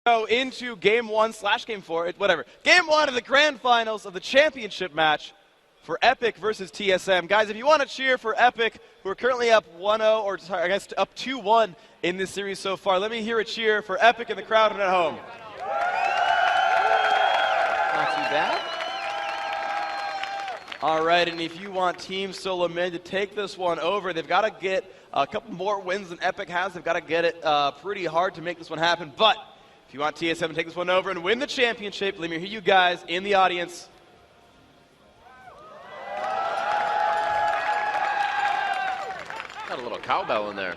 Go into game 1/game 4, whatever. Game 1 of the grand finals of the championship match for Epic versus TSM. Guys, if you want to cheer for Epic, who are currently up 1-0, or sorry, I guess up 2-1 in this series so far, let me hear a cheer for Epic in the crowd and at home. Not too bad. All right, and if you want Team SoloMid to take this one over, they've got to get a couple more wins than Epic has. They've got to get it pretty hard to make this one happen. But if you want TSM to take this one over and win the championship, let me hear you guys in the audience. Got a little cowbell in there.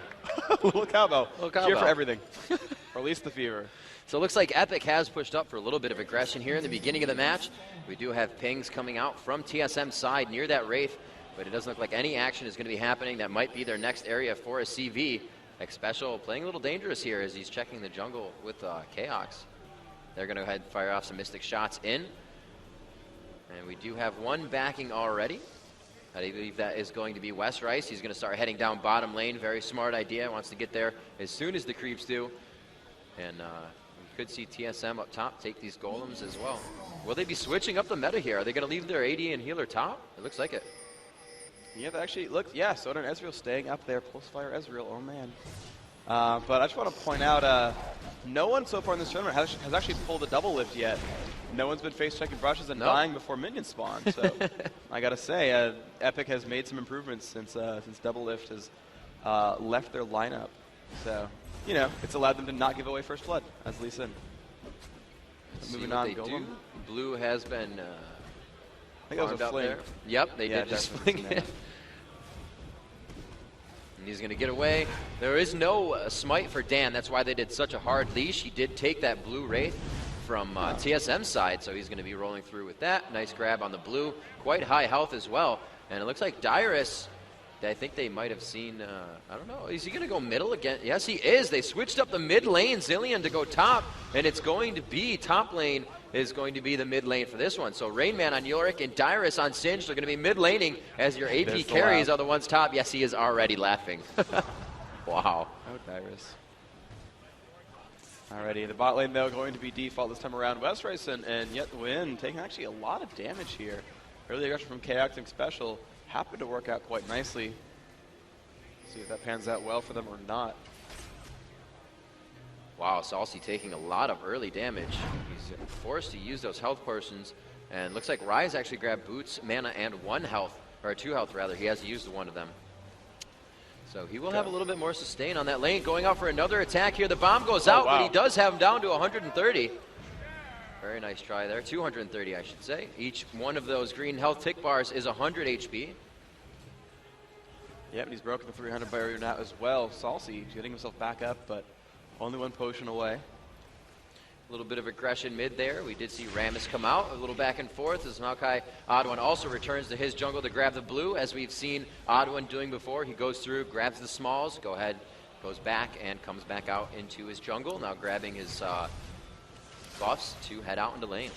A little cowbell. Cheer for everything. Or at least the fever. So it looks like Epic has pushed up for a little bit of aggression here in the beginning of the match. We do have pings coming out from TSM's side near that Wraith, but it doesn't look like any action is going to be happening. That might be their next area for a CV. Special playing a little dangerous here as he's checking the jungle with Chaos. They're going to go ahead and fire off some Mystic shots in. And we do have one backing already. I believe that is going to be Ryze. He's going to start heading down bottom lane. Very smart idea. Wants to get there as soon as the creeps do. And we could see TSM up top take these golems as well. Will they be switching up the meta here? Are they going to leave their AD and healer top? It looks like it. Yeah, actually, look, yeah, Sona and Ezreal staying up there. Pulse fire Ezreal, oh man. But I just want to point out, no one so far in this tournament has actually pulled a double lift yet. No one's been face-checking brushes and dying before minions spawn. So I gotta say, Epic has made some improvements since double lift has left their lineup. So you know, it's allowed them to not give away first blood, as Lee said. Moving on, Golem. Blue has been. I think that was a fling. There. Yep, they did just fling it. And he's going to get away. There is no smite for Dan. That's why they did such a hard leash. He did take that blue Wraith from TSM's side, so he's going to be rolling through with that. Nice grab on the blue. Quite high health as well. And it looks like Dyrus, I think they might have seen, I don't know, is he going to go middle again? Yes, he is. They switched up the mid lane, Zilean to go top, and it's going to be top lane is going to be the mid lane for this one. So Rainman on Yorick and Dyrus on Singed are going to be mid laning as your AP carries are the ones top. Yes, he is already laughing. Wow. Oh, Dyrus. Alrighty, the bot lane though going to be default this time around. Ryze and yet win, taking actually a lot of damage here. Early aggression from Chaos and Special happened to work out quite nicely. See if that pans out well for them or not. Wow, Salsi taking a lot of early damage. He's forced to use those health potions, and looks like Ryze actually grabbed boots, mana, and 1 health, or 2 health rather. He has used one of them. So he will have a little bit more sustain on that lane. Going out for another attack here. The bomb goes out, but he does have him down to 130. Very nice try there. 230, I should say. Each one of those green health tick bars is 100 HP. Yep, and he's broken the 300 barrier now as well. Salsi getting himself back up, but only 1 potion away. A little bit of aggression mid there. We did see Rammus come out, a little back and forth as Maokai Odd1 also returns to his jungle to grab the blue, as we've seen Odd1 doing before. He goes through, grabs the smalls, goes back and comes back out into his jungle, now grabbing his buffs to head out into lane.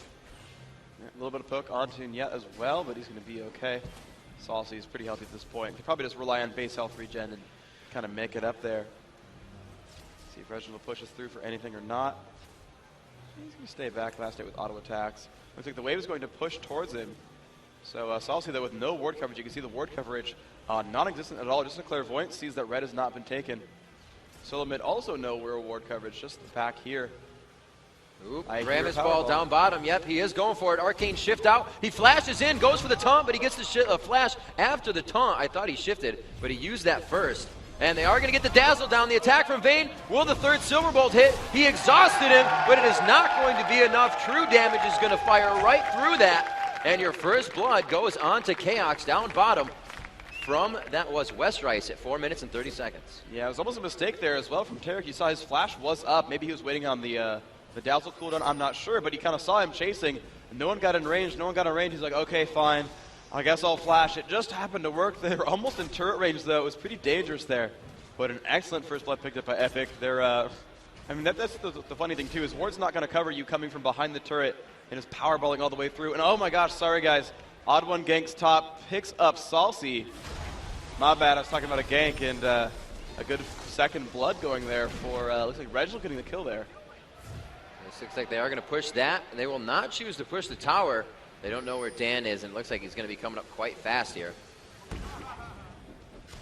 Yeah, a little bit of poke onto Nyet as well, but he's going to be okay. Salsi is pretty healthy at this point. He probably just rely on base health regen and kind of make it up there. See if Reginald pushes through for anything or not. He's going to stay back last hit with auto attacks. Looks like the wave is going to push towards him. So Salsi though with no ward coverage. You can see the ward coverage non-existent at all. Just a clairvoyant sees that red has not been taken. SoloMid also no ward coverage, just the back here. Oop, Rammus ball down bottom. Yep, he is going for it. Arcane shift out. He flashes in, goes for the taunt, but he gets the flash after the taunt. I thought he shifted, but he used that first. And they are going to get the dazzle down. The attack from Vayne. Will the third Silver Bolt hit? He exhausted him, but it is not going to be enough. True damage is going to fire right through that. And your first blood goes on to Chaos down bottom from, that was Ryze at 4 minutes and 30 seconds. Yeah, it was almost a mistake there as well from Taric. You saw his flash was up. Maybe he was waiting on the dazzle cooldown. I'm not sure, but he kind of saw him chasing. No one got in range. He's like, okay, fine. I guess I'll flash. It just happened to work. They were almost in turret range, though. It was pretty dangerous there. But an excellent first blood picked up by Epic. They're, I mean, that's the funny thing, too, is Ward's not going to cover you coming from behind the turret and is powerballing all the way through. And oh my gosh, sorry, guys. Odd1 ganks top, picks up Salsi. My bad, I was talking about a gank, and a good second blood going there for, looks like Reginald getting the kill there. Looks like they are going to push that, and they will not choose to push the tower. They don't know where Dan is, and it looks like he's going to be coming up quite fast here.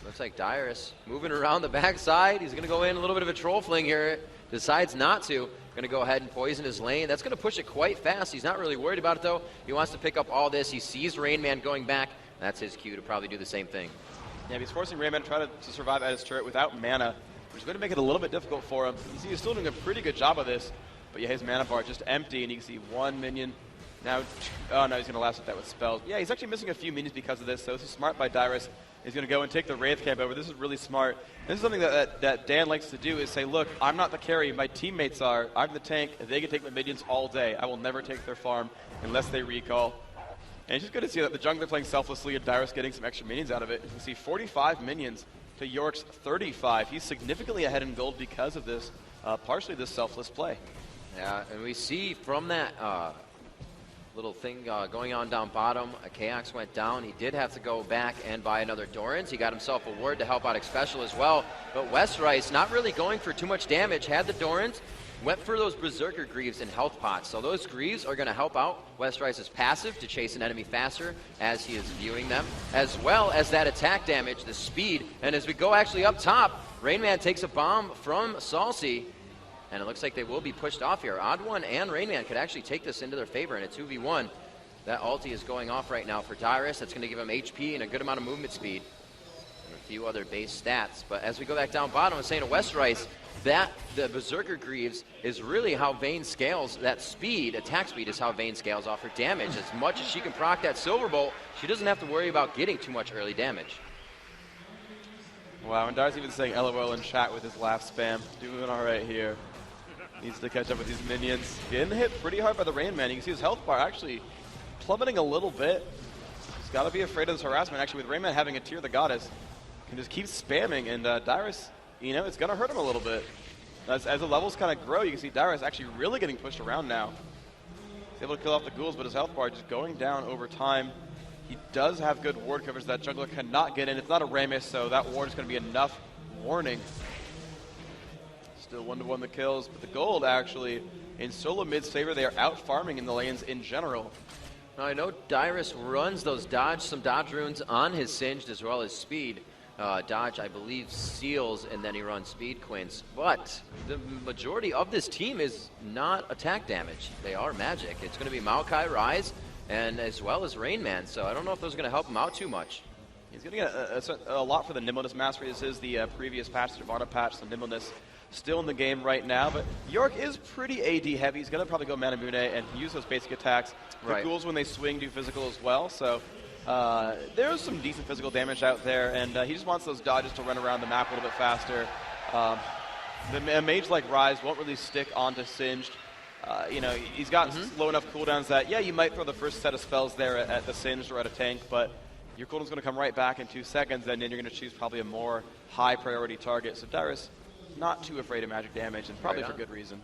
Looks like Dyrus moving around the backside. He's going to go in a little bit of a troll fling here. Decides not to. Going to go ahead and poison his lane. That's going to push it quite fast. He's not really worried about it, though. He wants to pick up all this. He sees Rain Man going back. That's his cue to probably do the same thing. Yeah, he's forcing Rain Man to try to survive at his turret without mana, which is going to make it a little bit difficult for him. You see he's still doing a pretty good job of this, but yeah, his mana bar just empty, and you can see one minion. Now, oh no, he's going to last with that with spells. Yeah, he's actually missing a few minions because of this, so this is smart by Dyrus. He's going to go and take the Wraith camp over. This is really smart. This is something that Dan likes to do, is say, look, I'm not the carry, my teammates are. I'm the tank. They can take my minions all day. I will never take their farm unless they recall. And it's just good to see that the jungler playing selflessly and Dyrus getting some extra minions out of it. You can see 45 minions to Yorick's 35. He's significantly ahead in gold because of this, partially this selfless play. Yeah, and we see from that little thing going on down bottom, Chaos went down. He did have to go back and buy another Doran's. He got himself a ward to help out Xpecial as well. But Ryze not really going for too much damage, had the Doran's, went for those Berserker Greaves and health pots. So those Greaves are going to help out Ryze's passive to chase an enemy faster as he is viewing them, as well as that attack damage, the speed. And as we go actually up top, Rain Man takes a bomb from Salsi, and it looks like they will be pushed off here. Odd One and Rain Man could actually take this into their favor in a 2v1. That ulti is going off right now for Dyrus. That's going to give him HP and a good amount of movement speed and a few other base stats. But as we go back down bottom, I'm saying to Ryze, that the Berserker Greaves is really how Vayne scales. That speed, attack speed, is how Vayne scales off her damage. As much as she can proc that Silver Bolt, she doesn't have to worry about getting too much early damage. Wow, and Dyrus even saying LOL in chat with his laugh spam. Doing all right here. Needs to catch up with these minions. Getting hit pretty hard by the Rain Man. You can see his health bar actually plummeting a little bit. He's got to be afraid of this harassment. Actually, with Rain Man having a Tear the Goddess, can just keep spamming, and Dyrus, you know, it's going to hurt him a little bit. As the levels kind of grow, you can see Dyrus actually really getting pushed around now. He's able to kill off the ghouls, but his health bar just going down over time. He does have good ward coverage that jungler cannot get in. It's not a Rammus, so that ward is going to be enough warning. Still 1-1 the kills, but the gold actually in SoloMid's favor. They are out farming in the lanes in general. Now I know Dyrus runs those some dodge runes on his Singed as well as speed. Dodge, I believe, seals, and then he runs speed quints. But the majority of this team is not attack damage. They are magic. It's going to be Maokai, Ryze, and as well as Rain Man. So I don't know if those are going to help him out too much. He's going to get a lot for the nimbleness mastery. This is the previous patch, the Nirvana patch, so nimbleness still in the game right now, but Yorick is pretty AD heavy. He's going to probably go Manamune and use those basic attacks. The ghouls, when they swing, do physical as well, so there's some decent physical damage out there, and he just wants those dodges to run around the map a little bit faster. A mage like Ryze won't really stick onto Singed. You know, he's got low enough cooldowns that, yeah, you might throw the first set of spells there at the Singed or at a tank, but your cooldown's going to come right back in 2 seconds, and then you're going to choose probably a more high priority target. So Dyrus, not too afraid of magic damage, and probably for good reason.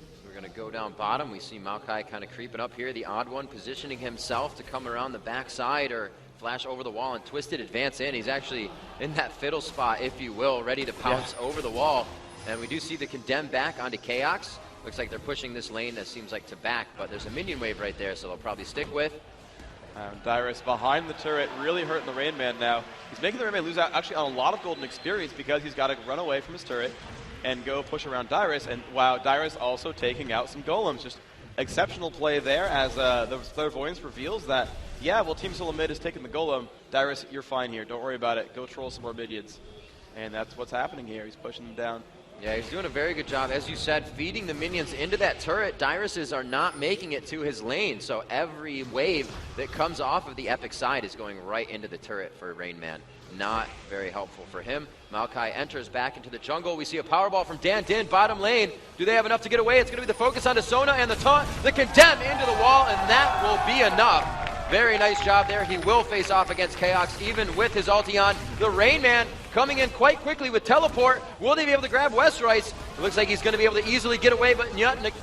So we're going to go down bottom. We see Maokai kind of creeping up here. The Odd One positioning himself to come around the backside or flash over the wall and Twisted advance in. He's actually in that fiddle spot, if you will, ready to pounce over the wall. And we do see the Condemn back onto Chaos. Looks like they're pushing this lane that seems like to back, but there's a minion wave right there, so they'll probably stick with. Dyrus behind the turret, really hurting the Rain Man now. He's making the Rain Man lose out actually on a lot of golden experience because he's got to run away from his turret and go push around Dyrus. And wow, Dyrus also taking out some golems. Just exceptional play there as the Clairvoyance reveals that, yeah, well, Team SoloMid is taking the golem. Dyrus, you're fine here. Don't worry about it. Go troll some more minions. And that's what's happening here. He's pushing them down. Yeah, he's doing a very good job, as you said, feeding the minions into that turret. Dyruses are not making it to his lane, so every wave that comes off of the Epic side is going right into the turret for Rain Man. Not very helpful for him. Maokai enters back into the jungle. We see a powerball from Dan Din, bottom lane. Do they have enough to get away? It's going to be the focus onto Sona and the taunt, the Condemn into the wall, and that will be enough. Very nice job there. He will face off against Chaos, even with his ulti on. The Rain Man coming in quite quickly with teleport. Will they be able to grab Ryze? It looks like he's going to be able to easily get away, but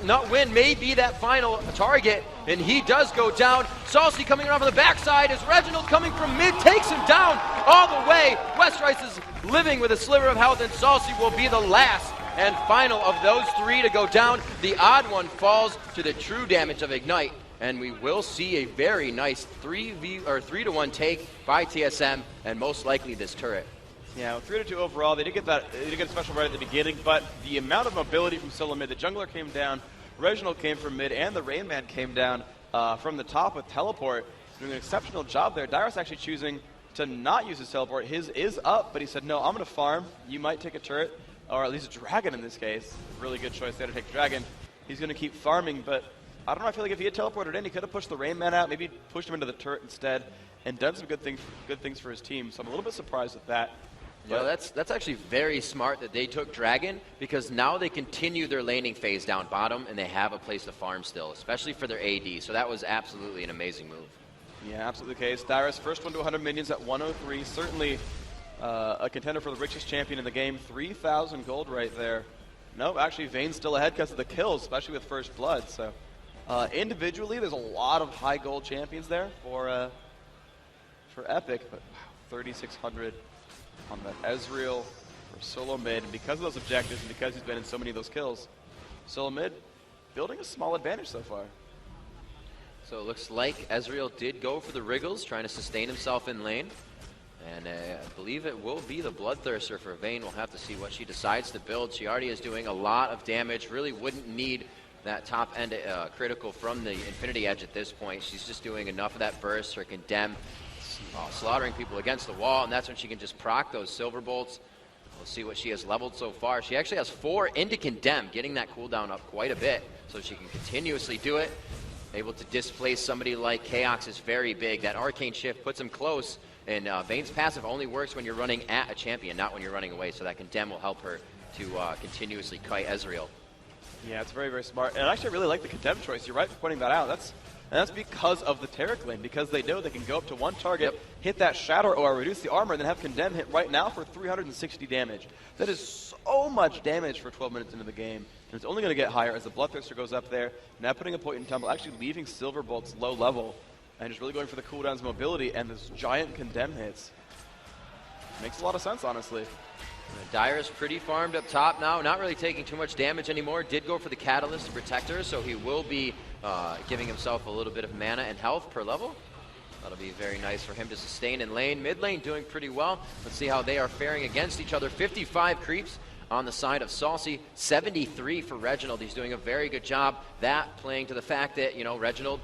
not win. May be that final target, and he does go down. Salsi coming around from the backside as Reginald coming from mid takes him down all the way. Ryze is living with a sliver of health, and Salsi will be the last and final of those 3 to go down. The odd one falls to the true damage of Ignite, and we will see a very nice 3-to-1 take by TSM, and most likely this turret. Yeah, 3-to-2 overall. They did get a special right at the beginning, but the amount of mobility from SoloMid, the jungler came down, Reginald came from mid, and the Rain Man came down from the top with teleport, doing an exceptional job there. Dyrus actually choosing to not use his teleport. His is up, but he said, no, I'm going to farm. You might take a turret, or at least a dragon in this case. Really good choice there to take dragon. He's going to keep farming, but I don't know. I feel like if he had teleported in, he could have pushed the Rain Man out, maybe pushed him into the turret instead, and done some good things for his team. So I'm a little bit surprised with that. Yeah, that's actually very smart that they took Dragon, because now they continue their laning phase down bottom, and they have a place to farm still, especially for their AD. So that was absolutely an amazing move. Yeah, absolutely the case. Dyrus, first one to 100 minions at 103. Certainly a contender for the richest champion in the game. 3,000 gold right there. Nope, actually Vayne's still ahead because of the kills, especially with First Blood. So individually, there's a lot of high gold champions there for Epic, but wow, 3,600 on that Ezreal for SoloMid. And because of those objectives and because he's been in so many of those kills, SoloMid building a small advantage so far. So it looks like Ezreal did go for the wriggles, trying to sustain himself in lane. And I believe it will be the Bloodthirster for Vayne. We'll have to see what she decides to build. She already is doing a lot of damage. Really wouldn't need that top end critical from the Infinity Edge at this point. She's just doing enough of that burst, her condemn, slaughtering people against the wall, and that's when she can just proc those silver bolts. We'll see what she has leveled so far. She actually has 4 into condemn, getting that cooldown up quite a bit, so she can continuously do it. Able to displace somebody like Chaos is very big. That arcane shift puts him close, and Vayne's passive only works when you're running at a champion, not when you're running away, so that condemn will help her to continuously kite Ezreal. Yeah, it's very, very smart. And I actually really like the condemn choice. You're right for pointing that out. That's because of the Taric lane, because they know they can go up to one target, hit that Shatter or reduce the armor, and then have Condemn hit right now for 360 damage. That is so much damage for 12 minutes into the game, and it's only going to get higher as the Bloodthirster goes up there, now putting a point in tumble, actually leaving Silver Bolts low level, and just really going for the cooldowns mobility, and this giant Condemn hits. Makes a lot of sense, honestly. Dyrus pretty farmed up top now, not really taking too much damage anymore. Did go for the Catalyst to protect her, so he will be giving himself a little bit of mana and health per level. That'll be very nice for him to sustain in lane. Mid lane doing pretty well. Let's see how they are faring against each other. 55 creeps on the side of Saucy, 73 for Reginald. He's doing a very good job. That playing to the fact that, you know, Reginald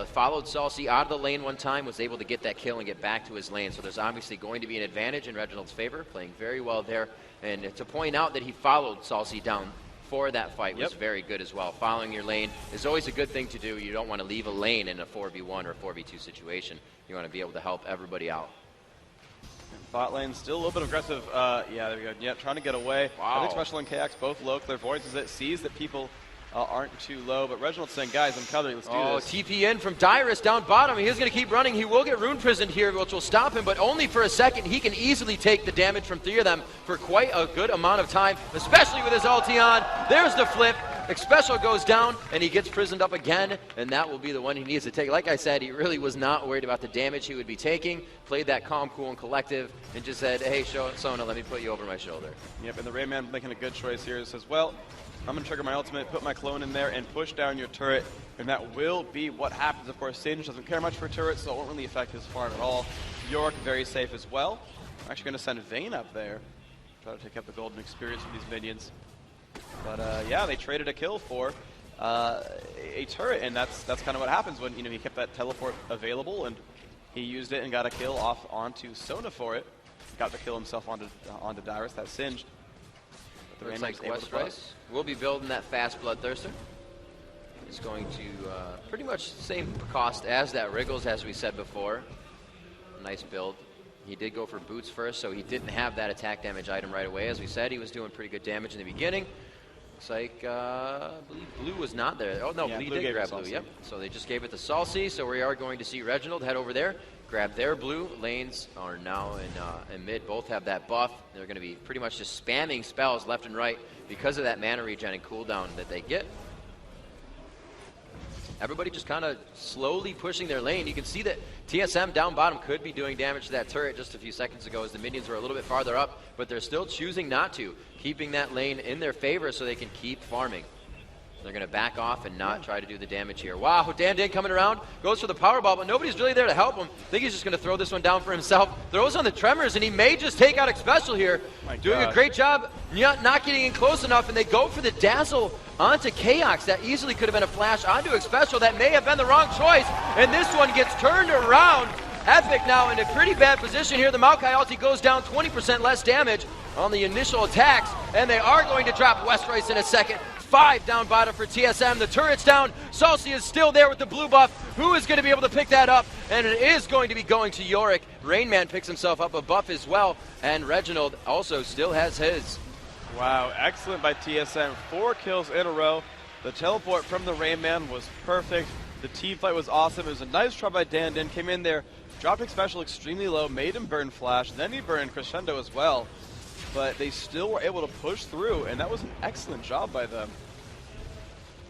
followed Saucy out of the lane one time, was able to get that kill and get back to his lane. So there's obviously going to be an advantage in Reginald's favor, playing very well there. And to point out that he followed Saucy down for that fight was very good as well. Following your lane is always a good thing to do. You don't want to leave a lane in a 4v1 or 4v2 situation. You want to be able to help everybody out. Bot lane still a little bit aggressive. Yeah, there we go. Yeah, trying to get away. Wow. I think Special and KX both low. Clairvoyance is it, sees that people aren't too low, but Reginald's saying, guys, I'm coming, let's do this. TP in from Dyrus down bottom. He's going to keep running. He will get rune prisoned here, which will stop him, but only for a second. He can easily take the damage from 3 of them for quite a good amount of time, especially with his ulti on. There's the flip. Special goes down, and he gets prisoned up again, and that will be the one he needs to take. Like I said, he really was not worried about the damage he would be taking, played that calm, cool, and collective, and just said, hey, Sona, let me put you over my shoulder. Yep, and the Rayman making a good choice here. He says, well, I'm going to trigger my ultimate, put my clone in there, and push down your turret, and that will be what happens. Of course, Sage doesn't care much for turrets, so it won't really affect his farm at all. Yorick very safe as well. I'm actually going to send Vayne up there, try to take up the golden experience from these minions. But yeah, they traded a kill for a turret, and that's kind of what happens when, you know, he kept that teleport available, and he used it and got a kill off onto Sona for it. Got the kill himself onto Dyrus, that singed. Looks like Ryze will be building that fast Bloodthirster. It's going to pretty much the same cost as that Wriggles, as we said before. Nice build. He did go for boots first, so he didn't have that attack damage item right away. As we said, he was doing pretty good damage in the beginning. Looks like, I believe Blue was not there. Oh, no, yeah, Blue did grab Blue, yep. So they just gave it to Saucy, so we are going to see Reginald head over there, grab their Blue. Lanes are now in mid. Both have that buff. They're going to be pretty much just spamming spells left and right because of that mana regen and cooldown that they get. everybody just kind of slowly pushing their lane. You can see that TSM down bottom could be doing damage to that turret just a few seconds ago as the minions were a little bit farther up, but they're still choosing not to, keeping that lane in their favor so they can keep farming. They're going to back off and not try to do the damage here. Wow, Dan coming around, goes for the Powerball, but nobody's really there to help him. I think he's just going to throw this one down for himself. Throws on the Tremors, and he may just take out Xpecial here. Doing a great job, not getting in close enough, and they go for the Dazzle onto Chaos. That easily could have been a flash onto Xpecial. That may have been the wrong choice, and this one gets turned around. Epic now in a pretty bad position here. The Maokai ulti goes down 20% less damage on the initial attacks, and they are going to drop Westrice in a second. 5 down bottom for TSM. The turret's down. Salsi is still there with the blue buff. Who is going to be able to pick that up? And it is going to be going to Yorick. Rainman picks himself up a buff as well, and Reginald also still has his. Wow, excellent by TSM. 4 kills in a row. The teleport from the Rainman was perfect. The team fight was awesome. It was a nice try by Dan. Came in there, dropped Xpecial extremely low, made him burn Flash, then he burned Crescendo as well. But they still were able to push through, and that was an excellent job by them.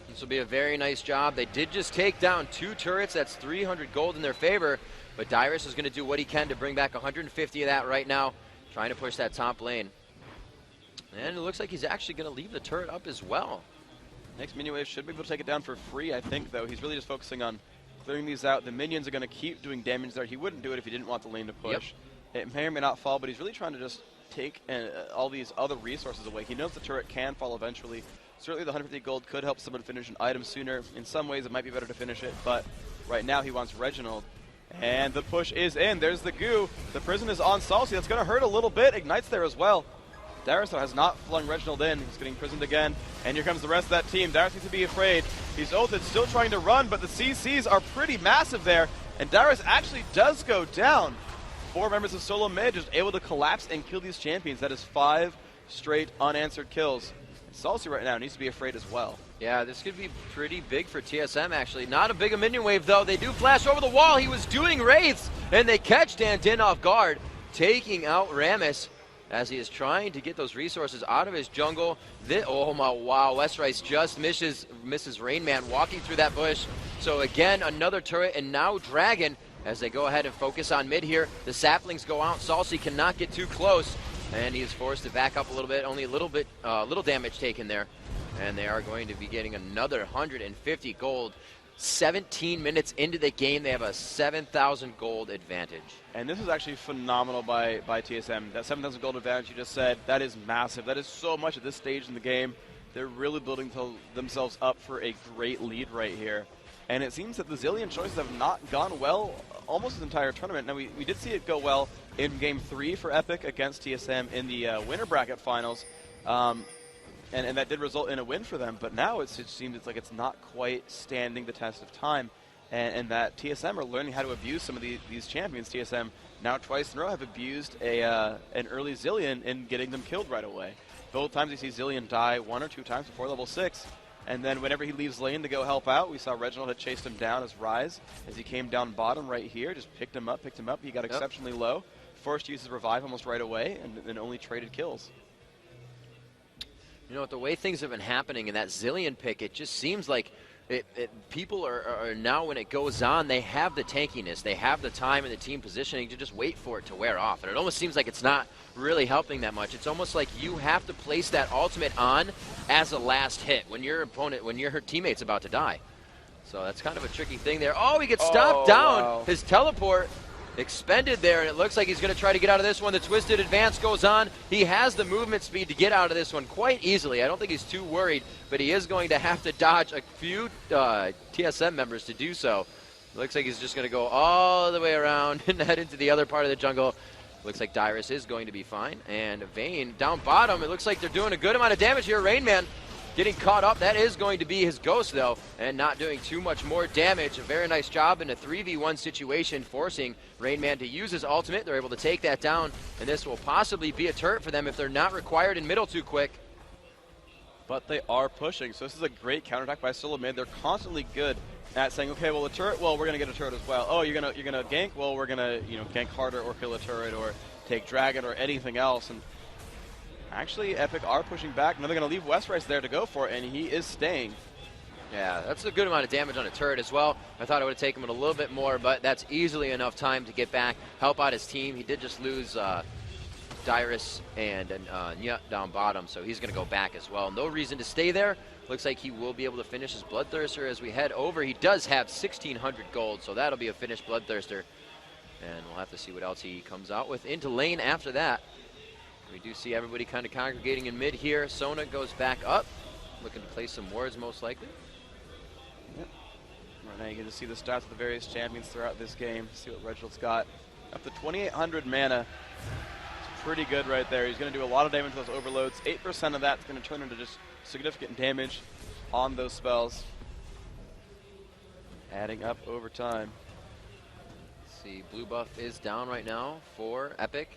This will be a very nice job. They did just take down 2 turrets. That's 300 gold in their favor, but Dyrus is going to do what he can to bring back 150 of that right now, trying to push that top lane. And it looks like he's actually going to leave the turret up as well. Next minion wave should be able to take it down for free, I think, though. He's really just focusing on clearing these out. The minions are going to keep doing damage there. He wouldn't do it if he didn't want the lane to push. Yep. It may or may not fall, but he's really trying to just take all these other resources away. He knows the turret can fall eventually. Certainly the 150 gold could help someone finish an item sooner. In some ways it might be better to finish it, but right now he wants Reginald. And the push is in. There's the goo. The prison is on Salsi. That's going to hurt a little bit. Ignites there as well. Dyrus has not flung Reginald in. He's getting prisoned again. And here comes the rest of that team. Dyrus needs to be afraid. He's ulted, still trying to run, but the CCs are pretty massive there. And Dyrus actually does go down. 4 members of SoloMid just able to collapse and kill these champions. That is 5 straight unanswered kills. And Salsi right now needs to be afraid as well. Yeah, this could be pretty big for TSM, actually. Not a big minion wave, though. They do flash over the wall. He was doing wraiths, and they catch Dan off guard, taking out Rammus as he is trying to get those resources out of his jungle. Oh, my, wow. Westrice just misses Rainman walking through that bush. So, again, another turret, and now Dragon as they go ahead and focus on mid here. The saplings go out. Salsi cannot get too close, and he is forced to back up a little bit. Only a little damage taken there. And they are going to be getting another 150 gold. 17 minutes into the game, they have a 7,000 gold advantage. And this is actually phenomenal by TSM. That 7,000 gold advantage you just said, that is massive. That is so much at this stage in the game. They're really building themselves up for a great lead right here. And it seems that the Zilean choices have not gone well almost this entire tournament. Now, we did see it go well in Game 3 for Epic against TSM in the winner bracket finals. And that did result in a win for them, but now it seems like it's not quite standing the test of time, and that TSM are learning how to abuse some of these champions. TSM now twice in a row have abused an early Zilean in getting them killed right away. Both times you see Zilean die 1 or 2 times before level 6, and then whenever he leaves lane to go help out, we saw Reginald had chased him down as Ryze, as he came down bottom right here, just picked him up. He got exceptionally low, forced to use his revive almost right away, and then only traded kills. You know, with the way things have been happening in that Zilean pick, it just seems like people are now, when it goes on, they have the tankiness, they have the time and the team positioning to just wait for it to wear off. And it almost seems like it's not really helping that much. It's almost like you have to place that ultimate on as a last hit when your teammate's about to die. So that's kind of a tricky thing there. Oh, he gets stopped down. Wow. His teleport expended there, and it looks like he's going to try to get out of this one. The twisted advance goes on. He has the movement speed to get out of this one quite easily. I don't think he's too worried, but he is going to have to dodge a few TSM members to do so. It looks like he's just going to go all the way around and head into the other part of the jungle. Looks like Dyrus is going to be fine, and Vayne down bottom. It looks like they're doing a good amount of damage here. Rainman getting caught up. That is going to be his ghost, though, and not doing too much more damage. A very nice job in a 3v1 situation, forcing Rainman to use his ultimate. They're able to take that down, and this will possibly be a turret for them if they're not required in middle too quick. But they are pushing, so this is a great counterattack by SoloMid. They're constantly good at saying, okay, well, the turret, well, we're going to get a turret as well. Oh, you're gonna gank? Well, we're going to gank harder or kill a turret or take Dragon or anything else. And actually, Epic are pushing back. Now they're going to leave Westrice there to go for it, and he is staying. Yeah, that's a good amount of damage on a turret as well. I thought it would have taken him a little bit more, but that's easily enough time to get back, help out his team. He did just lose Dyrus and Nyut down bottom, so he's going to go back as well. No reason to stay there. Looks like he will be able to finish his Bloodthirster as we head over. He does have 1,600 gold, so that'll be a finished Bloodthirster. And we'll have to see what else he comes out with into lane after that. We do see everybody kind of congregating in mid here. Sona goes back up, looking to play some wards most likely. Yep. Right now you get to see the stats of the various champions throughout this game. See what Reginald's got. Up to 2,800 mana. It's pretty good right there. He's going to do a lot of damage with those overloads. 8% of that's going to turn into just significant damage on those spells. Adding up over time. See, blue buff is down right now for Epic.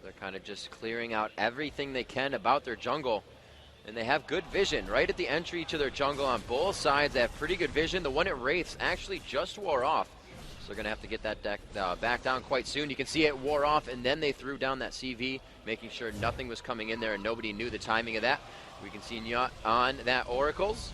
They're kind of just clearing out everything they can about their jungle. And they have good vision right at the entry to their jungle on both sides. They have pretty good vision. The one at Wraiths actually just wore off. So they're going to have to get that deck back down quite soon. You can see it wore off, and then they threw down that CV, making sure nothing was coming in there and nobody knew the timing of that. We can see Nyut on that Oracles.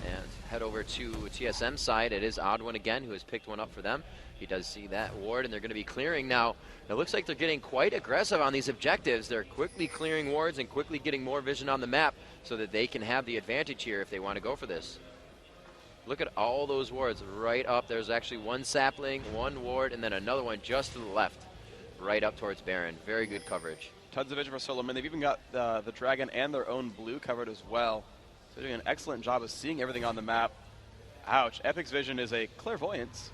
And head over to TSM side. It is Oddwin again who has picked one up for them. He does see that ward, and they're going to be clearing now. It looks like they're getting quite aggressive on these objectives. They're quickly clearing wards and quickly getting more vision on the map so that they can have the advantage here if they want to go for this. Look at all those wards right up. There's actually one sapling, one ward, and then another one just to the left, right up towards Baron. Very good coverage. Tons of vision for SoloMid. They've even got the dragon and their own blue covered as well. So they're doing an excellent job of seeing everything on the map. Ouch. Epic's vision is a clairvoyance.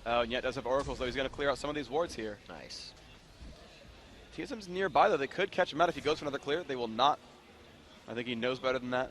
Oh, and yet does have oracles, though. He's going to clear out some of these wards here. Nice. TSM's nearby, though. They could catch him out if he goes for another clear. They will not. I think he knows better than that.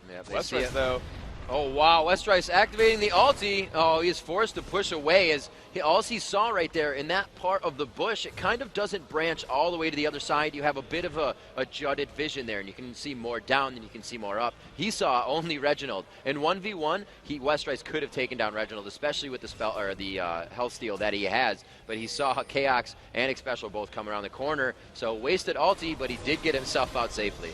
Yeah, Westrise, though. Oh, wow. Westrise activating the ulti. Oh, he is forced to push away. As all he saw right there in that part of the bush, it kind of doesn't branch all the way to the other side. You have a bit of a jutted vision there, and you can see more down than you can see more up. He saw only Reginald. In 1v1, Westrise could have taken down Reginald, especially with the spell or the health steal that he has. But he saw Chaox and Xpecial both come around the corner. So wasted ulti, but he did get himself out safely.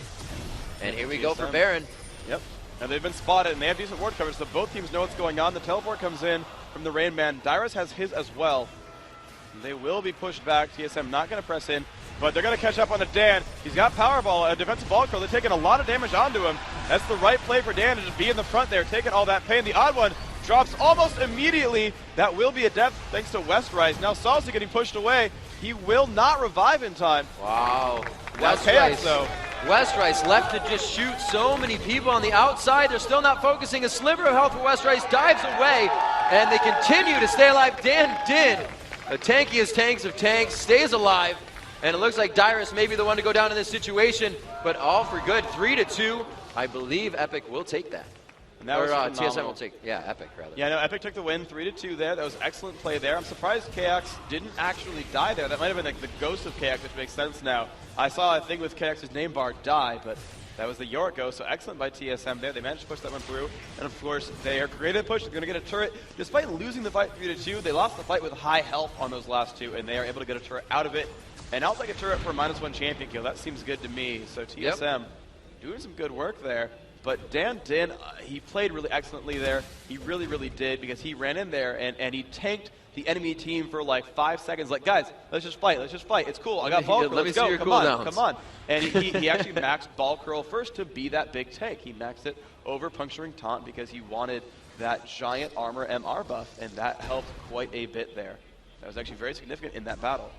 And here we go for Baron. Yep. And they've been spotted, and they have decent ward coverage, so both teams know what's going on. The teleport comes in from the Rain Man. Dyrus has his as well. They will be pushed back. TSM not going to press in, but they're going to catch up on the Dan. He's got Powerball, a defensive ball curl. They're taking a lot of damage onto him. That's the right play for Dan to just be in the front there, taking all that pain. The odd one drops almost immediately. That will be a death thanks to Westrise. Now Salsa getting pushed away. He will not revive in time. Wow. Westrise, though. Westrise left to just shoot so many people on the outside. They're still not focusing. A sliver of health for Westrise dives away, and they continue to stay alive. Dan did. The tankiest tanks of tanks stays alive, and it looks like Dyrus may be the one to go down in this situation, but all for good. 3-2. I believe Epic will take that. And that or was TSM will take, yeah, Epic rather. Yeah, no, Epic took the win, 3-2 there. That was excellent play there. I'm surprised Chaox didn't actually die there. That might have been like the ghost of Chaox, which makes sense now. I saw a thing with Chaox's name bar die, but that was the Yorick ghost, so excellent by TSM there. They managed to push that one through, and of course, they are creative push. They're going to get a turret. Despite losing the fight 3-2, they lost the fight with high health on those last two, and they are able to get a turret out of it. And I'll take a turret for a -1 champion kill. That seems good to me. So TSM doing some good work there. But Dan did, he played really excellently there. He really, really did, because he ran in there and he tanked the enemy team for like 5 seconds. Like, guys, let's just fight. Let's just fight. It's cool. I got ball curl. Let's go. Come on. Come on. And he actually maxed ball curl first to be that big tank. He maxed it over puncturing taunt because he wanted that giant armor MR buff, and that helped quite a bit there. That was actually very significant in that battle.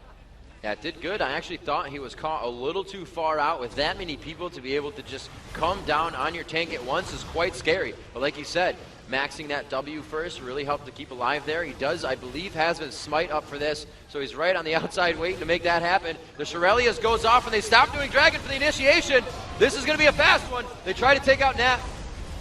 Yeah, it did good. I actually thought he was caught a little too far out with that many people. To be able to just come down on your tank at once is quite scary. But like you said, maxing that W first really helped to keep alive there. He does, I believe, has his smite up for this. So he's right on the outside waiting to make that happen. The Shurelya's goes off and they stop doing Dragon for the initiation. This is going to be a fast one. They try to take out Nat.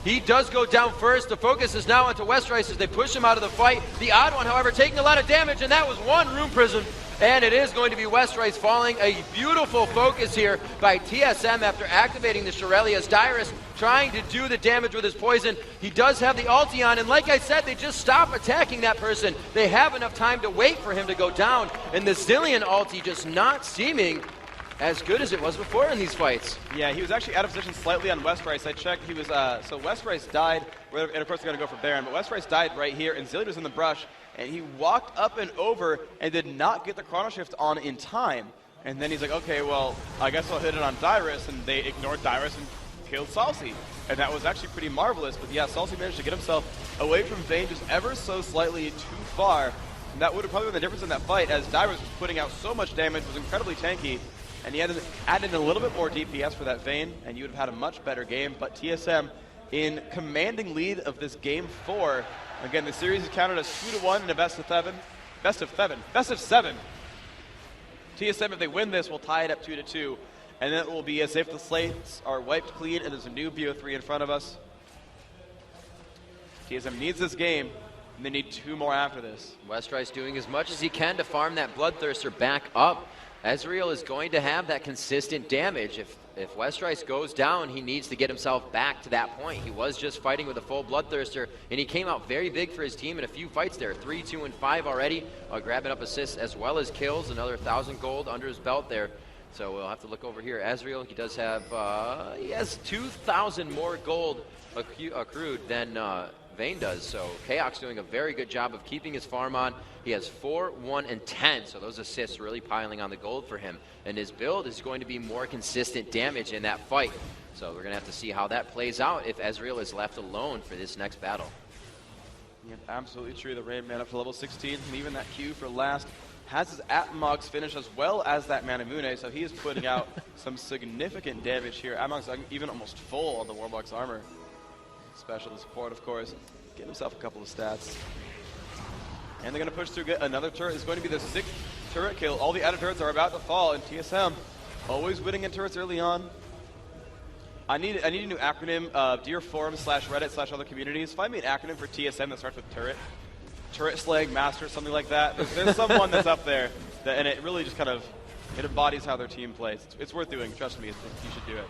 He does go down first. The focus is now onto Westrise as they push him out of the fight. The odd one, however, taking a lot of damage, and that was one Rune Prism. And it is going to be Westrise falling. A beautiful focus here by TSM after activating the Shurelya's. Dyrus trying to do the damage with his poison. He does have the ulti on, and like I said, they just stop attacking that person. They have enough time to wait for him to go down, and the Zilean ulti just not seeming as good as it was before in these fights. Yeah, he was actually out of position slightly on West Ryze. I checked. He was so West Ryze died, and of course they're going to go for Baron, but West Ryze died right here, and Zilean was in the brush, and he walked up and over and did not get the Chrono Shift on in time. And then he's like, okay, well, I guess I'll hit it on Dyrus, and they ignored Dyrus and killed Salsi. And that was actually pretty marvelous, but yeah, Salsi managed to get himself away from Vayne just ever so slightly too far. And that would have probably been the difference in that fight, as Dyrus was putting out so much damage, was incredibly tanky, and he added a little bit more DPS for that Vayne, and you would have had a much better game. But TSM in commanding lead of this game 4. Again, the series is counted as 2-1 in a best of 7. Best of 7. TSM, if they win this, will tie it up 2-2. And then it will be as if the slates are wiped clean and there's a new BO3 in front of us. TSM needs this game, and they need 2 more after this. West Ryze doing as much as he can to farm that Bloodthirster back up. Ezreal is going to have that consistent damage. If West Ryze goes down, he needs to get himself back to that point. He was just fighting with a full Bloodthirster, and he came out very big for his team in a few fights there. 3, 2, and 5 already, grabbing up assists as well as kills. Another 1,000 gold under his belt there. So we'll have to look over here. Ezreal, he does have, he has 2,000 more gold accrued than Vayne does. So Chaos doing a very good job of keeping his farm on. He has 4, 1, and 10, so those assists really piling on the gold for him. And his build is going to be more consistent damage in that fight. So we're going to have to see how that plays out if Ezreal is left alone for this next battle. Yeah, absolutely true. The Rain Man up to level 16, leaving that queue for last. Has his Atmog's finish as well as that Manamune, so he is putting out some significant damage here. Atmog's even almost full on the Warlock's armor. Special to support, of course. Get himself a couple of stats. And they're going to push through, get another turret. It's going to be the 6th turret kill. All the added turrets are about to fall, and TSM always winning in turrets early on. I need a new acronym, dear forums / Reddit / other communities. Find me an acronym for TSM that starts with turret. Turret slaying master, something like that. There's someone that's up there, and it really just kind of, it embodies how their team plays. It's worth doing, trust me, you should do it.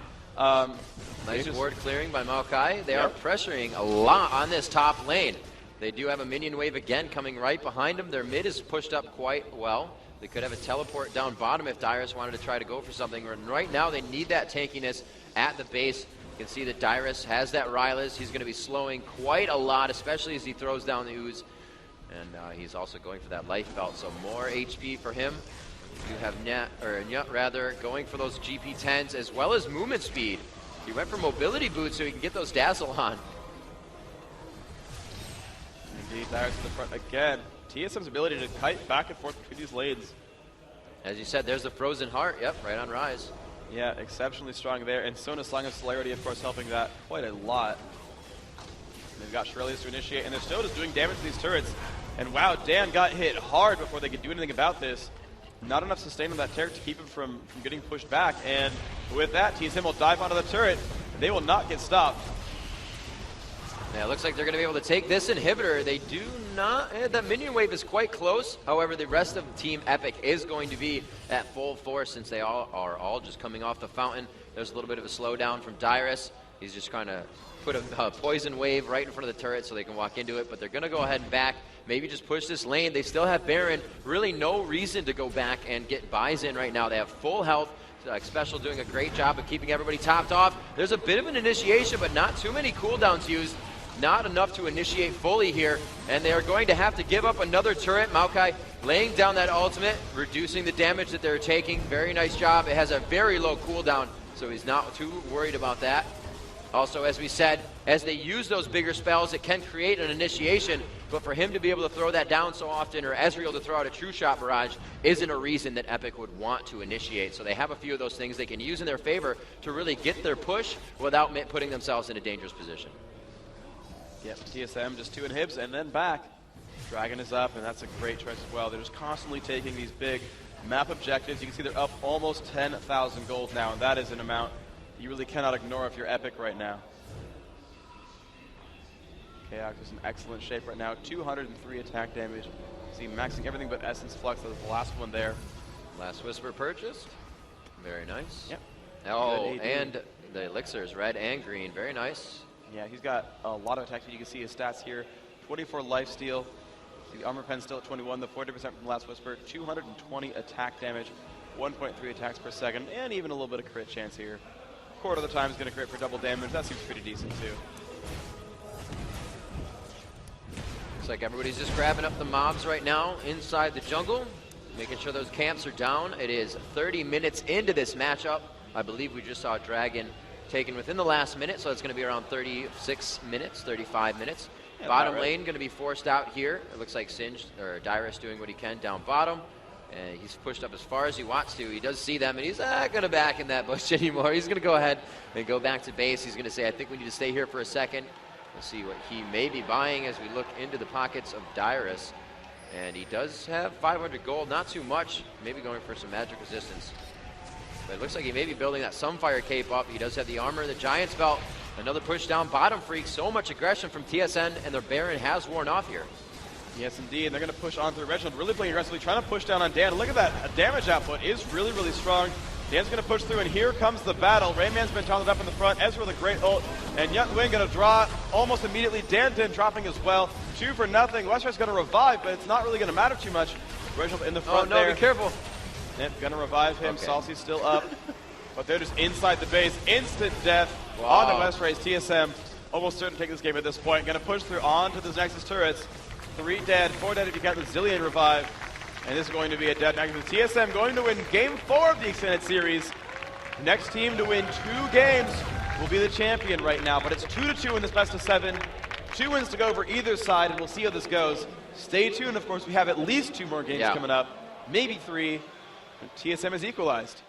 Nice ward clearing by Maokai. They are pressuring a lot on this top lane. They do have a minion wave again coming right behind them. Their mid is pushed up quite well. They could have a teleport down bottom if Dyrus wanted to try to go for something. And right now they need that tankiness at the base. You can see that Dyrus has that Rylus. He's going to be slowing quite a lot, especially as he throws down the ooze. And he's also going for that life belt, so more HP for him. You have Nyut going for those GP10s as well as movement speed. He went for mobility boots so he can get those dazzle on. Indeed, Dyrus in the front again. TSM's ability to kite back and forth between these lanes. As you said, there's the Frozen Heart. Yep, right on Ryze. Yeah, exceptionally strong there. And Sona's Song of Celerity, of course, helping that quite a lot. They've got Shirley's to initiate, and they're still just doing damage to these turrets. And wow, Dan got hit hard before they could do anything about this. Not enough sustain on that Taric to keep him from getting pushed back. And with that, TSM will dive onto the turret. They will not get stopped. Yeah, it looks like they're going to be able to take this inhibitor. They do not. That minion wave is quite close. However, the rest of Team Epic is going to be at full force since they are all just coming off the fountain. There's a little bit of a slowdown from Dyrus. He's just trying to put a poison wave right in front of the turret so they can walk into it. But they're going to go ahead and back. Maybe just push this lane. They still have Baron. Really no reason to go back and get buys in right now. They have full health. Special doing a great job of keeping everybody topped off. There's a bit of an initiation, but not too many cooldowns used. Not enough to initiate fully here, and they are going to have to give up another turret. Maokai laying down that ultimate, reducing the damage that they're taking. Very nice job. It has a very low cooldown, so he's not too worried about that. Also, as we said, as they use those bigger spells, it can create an initiation, but for him to be able to throw that down so often, or Ezreal to throw out a true shot barrage, isn't a reason that Epic would want to initiate. So they have a few of those things they can use in their favor to really get their push without putting themselves in a dangerous position. Yep, TSM just 2 inhibs and then back. Dragon is up, and that's a great choice as well. They're just constantly taking these big map objectives. You can see they're up almost 10,000 gold now, and that is an amount you really cannot ignore if you're Epic right now. Chaos is in excellent shape right now. 203 attack damage. See, maxing everything but Essence Flux. That was the last one there. Last Whisper purchased. Very nice. Yep. Oh, and the elixirs, red and green. Very nice. Yeah, he's got a lot of attack. You can see his stats here. 24 lifesteal. The armor pen still at 21. The 40% from Last Whisper. 220 attack damage. 1.3 attacks per second, and even a little bit of crit chance here. Quarter of the time is going to crit for double damage. That seems pretty decent too. Looks like everybody's just grabbing up the mobs right now inside the jungle, making sure those camps are down. It is 30 minutes into this matchup. I believe we just saw Dragon taken within the last minute, so it's going to be around 36 minutes, 35 minutes. Yeah, bottom lane going to be forced out here. It looks like Singed, or Dyrus doing what he can down bottom. And he's pushed up as far as he wants to. He does see them, and he's not going to back in that bush anymore. He's going to go ahead and go back to base. He's going to say, I think we need to stay here for a second. We'll see what he may be buying as we look into the pockets of Dyrus. And he does have 500 gold, not too much. Maybe going for some magic resistance. But it looks like he may be building that Sunfire cape up. He does have the armor, the Giant's belt. Another push down bottom Freak. So much aggression from TSN, and their Baron has worn off here. Yes, indeed. And they're going to push on through Reginald, really playing aggressively, trying to push down on Dan. Look at that. A damage output is really, really strong. Dan's going to push through, and here comes the battle. Rayman's been taunted up in the front. Ezreal with a great ult, and Yut Wing going to draw almost immediately. Dan dropping as well. 2 for nothing. Westride's going to revive, but it's not really going to matter too much. Reginald in the front there. Oh, no, be careful. Yep, going to revive him. Okay. Saucy's still up. But they're just inside the base. Instant death on the West Race. TSM almost certain to take this game at this point. Going to push through onto the Nexus turrets. 3 dead, 4 dead if you count the Zilean revive. And this is going to be a dead Nexus. TSM going to win Game 4 of the Extended Series. Next team to win 2 games will be the champion right now. But it's 2-2 in this best of 7. 2 wins to go for either side, and we'll see how this goes. Stay tuned. Of course, we have at least 2 more games coming up. Maybe 3. TSM is equalized.